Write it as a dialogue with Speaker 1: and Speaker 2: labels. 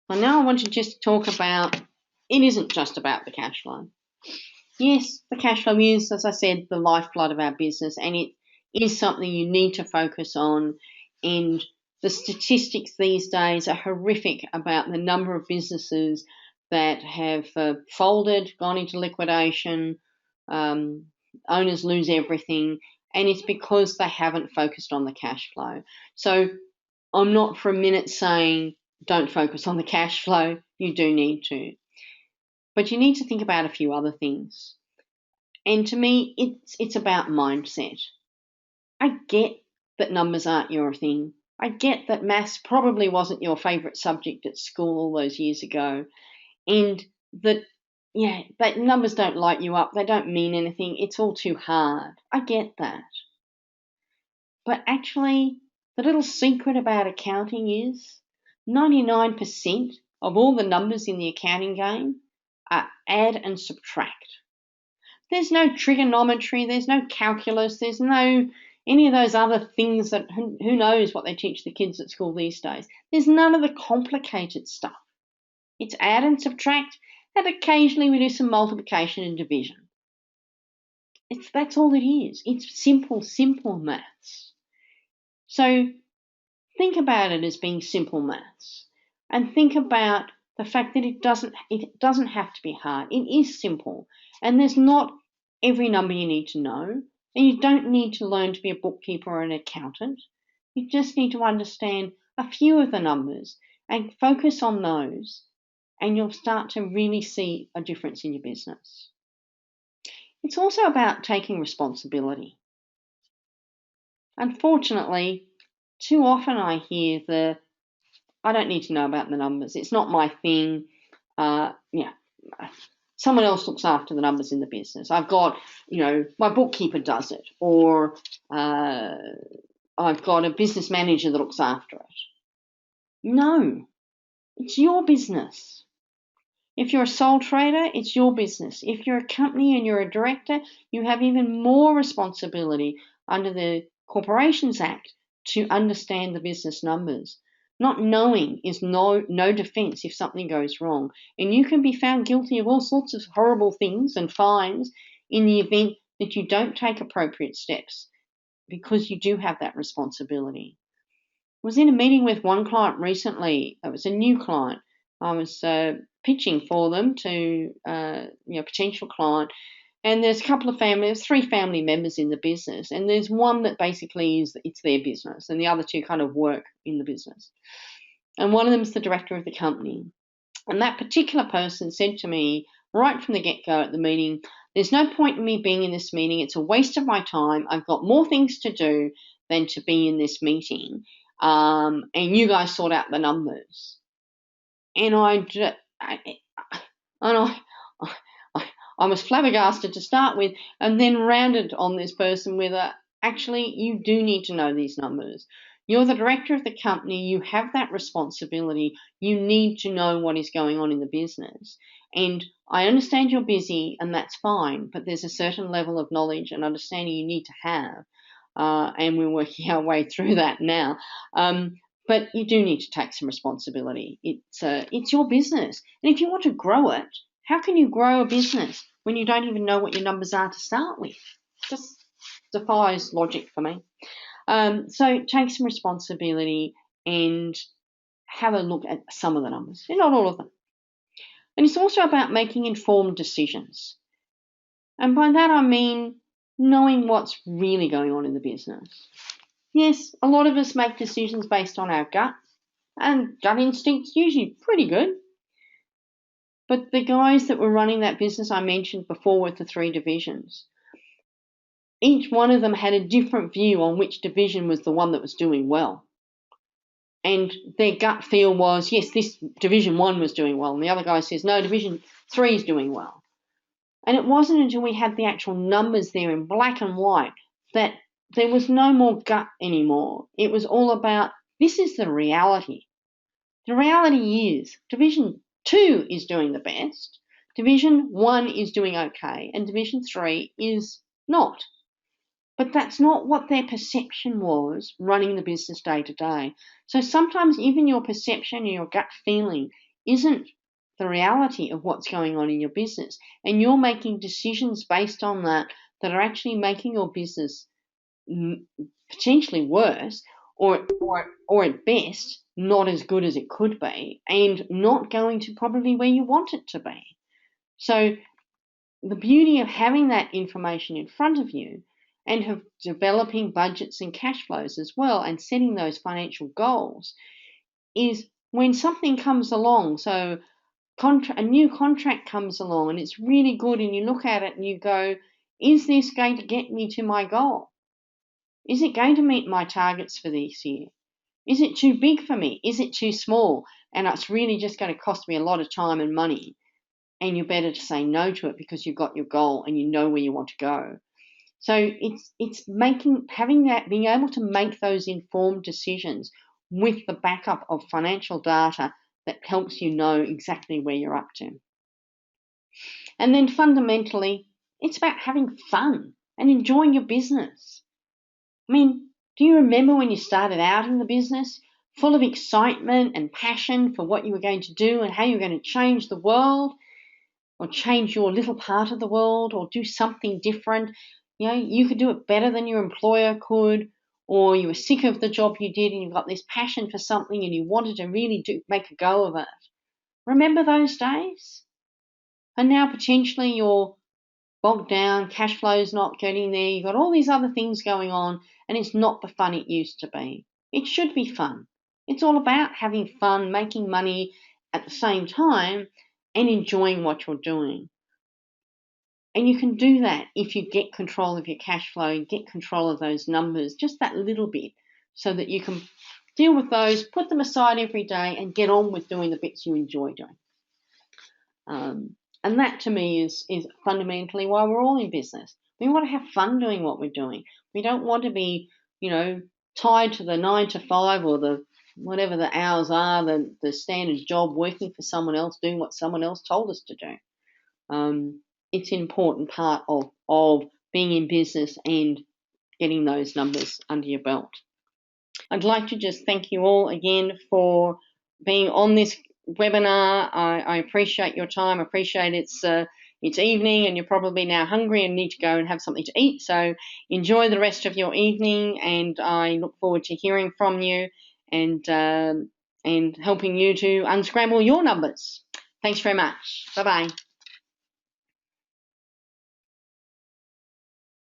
Speaker 1: Well, now I want to just talk about, it isn't just about the cash flow. Yes, the cash flow is, as I said, the lifeblood of our business, and it is something you need to focus on. And the statistics these days are horrific about the number of businesses that have folded, gone into liquidation, owners lose everything, and it's because they haven't focused on the cash flow. So I'm not for a minute saying don't focus on the cash flow. You do need to. But you need to think about a few other things. And to me, it's about mindset. I get that numbers aren't your thing. I get that maths probably wasn't your favourite subject at school all those years ago. And that, yeah, but numbers don't light you up. They don't mean anything. It's all too hard. I get that. But actually, the little secret about accounting is 99% of all the numbers in the accounting game are add and subtract. There's no trigonometry, there's no calculus, there's no any of those other things that who knows what they teach the kids at school these days. There's none of the complicated stuff. It's add and subtract, and occasionally we do some multiplication and division. That's all it is. It's simple maths. So think about it as being simple maths, and think about the fact that it doesn't have to be hard. It is simple, and there's not every number you need to know, and you don't need to learn to be a bookkeeper or an accountant. You just need to understand a few of the numbers and focus on those, and you'll start to really see a difference in your business. It's also about taking responsibility. Unfortunately, too often I hear I don't need to know about the numbers. It's not my thing. Someone else looks after the numbers in the business. I've got, my bookkeeper does it, or I've got a business manager that looks after it. No, it's your business. If you're a sole trader, it's your business. If you're a company and you're a director, you have even more responsibility under the Corporations Act to understand the business numbers. Not knowing is no defense if something goes wrong. And you can be found guilty of all sorts of horrible things and fines in the event that you don't take appropriate steps, because you do have that responsibility. I was in a meeting with one client recently. It was a new client. I was pitching for them to potential client. And there's three family members in the business, and there's one that basically it's their business, and the other two kind of work in the business. And one of them is the director of the company. And that particular person said to me right from the get-go at the meeting, there's no point in me being in this meeting. It's a waste of my time. I've got more things to do than to be in this meeting. And you guys sort out the numbers. And I was flabbergasted to start with, and then rounded on this person with actually, you do need to know these numbers. You're the director of the company. You have that responsibility. You need to know what is going on in the business. And I understand you're busy, and that's fine, but there's a certain level of knowledge and understanding you need to have. And we're working our way through that now. But you do need to take some responsibility. It's your business. And if you want to grow it, how can you grow a business when you don't even know what your numbers are to start with? Just defies logic for me. So take some responsibility and have a look at some of the numbers, and not all of them. And it's also about making informed decisions. And by that I mean knowing what's really going on in the business. Yes, a lot of us make decisions based on our gut, and gut instinct's usually pretty good. But the guys that were running that business I mentioned before with the 3 divisions, each one of them had a different view on which division was the one that was doing well. And their gut feel was, yes, this division 1 was doing well. And the other guy says, no, division 3 is doing well. And it wasn't until we had the actual numbers there in black and white that there was no more gut anymore. It was all about, this is the reality. The reality is division 2 is doing the best, division 1 is doing okay, and division 3 is not. But that's not what their perception was running the business day to day. So sometimes even your perception and your gut feeling isn't the reality of what's going on in your business. And you're making decisions based on that are actually making your business potentially worse, or at best not as good as it could be, and not going to probably where you want it to be. So the beauty of having that information in front of you and of developing budgets and cash flows as well, and setting those financial goals, is when something comes along, so a new contract comes along and it's really good, and you look at it and you go, is this going to get me to my goal? Is it going to meet my targets for this year? Is it too big for me? Is it too small? And it's really just going to cost me a lot of time and money. And you're better to say no to it because you've got your goal and you know where you want to go. So it's being able to make those informed decisions with the backup of financial data that helps you know exactly where you're up to. And then fundamentally, it's about having fun and enjoying your business. I mean, do you remember when you started out in the business, full of excitement and passion for what you were going to do and how you were going to change the world, or change your little part of the world, or do something different? You know, you could do it better than your employer could, or you were sick of the job you did and you've got this passion for something and you wanted to really make a go of it. Remember those days? And now potentially you're bogged down, cash flow's not getting there, you've got all these other things going on, and it's not the fun it used to be. It should be fun. It's all about having fun, making money at the same time, and enjoying what you're doing. And you can do that if you get control of your cash flow, get control of those numbers, just that little bit, so that you can deal with those, put them aside every day, and get on with doing the bits you enjoy doing. And that to me is fundamentally why we're all in business. We want to have fun doing what we're doing. We don't want to be, tied to the 9 to 5 or the whatever the hours are, the standard job, working for someone else, doing what someone else told us to do. It's an important part of being in business and getting those numbers under your belt. I'd like to just thank you all again for being on this webinar. I appreciate your time. I appreciate it's evening and you're probably now hungry and need to go and have something to eat. So enjoy the rest of your evening, and I look forward to hearing from you and helping you to unscramble your numbers. Thanks very much. Bye-bye.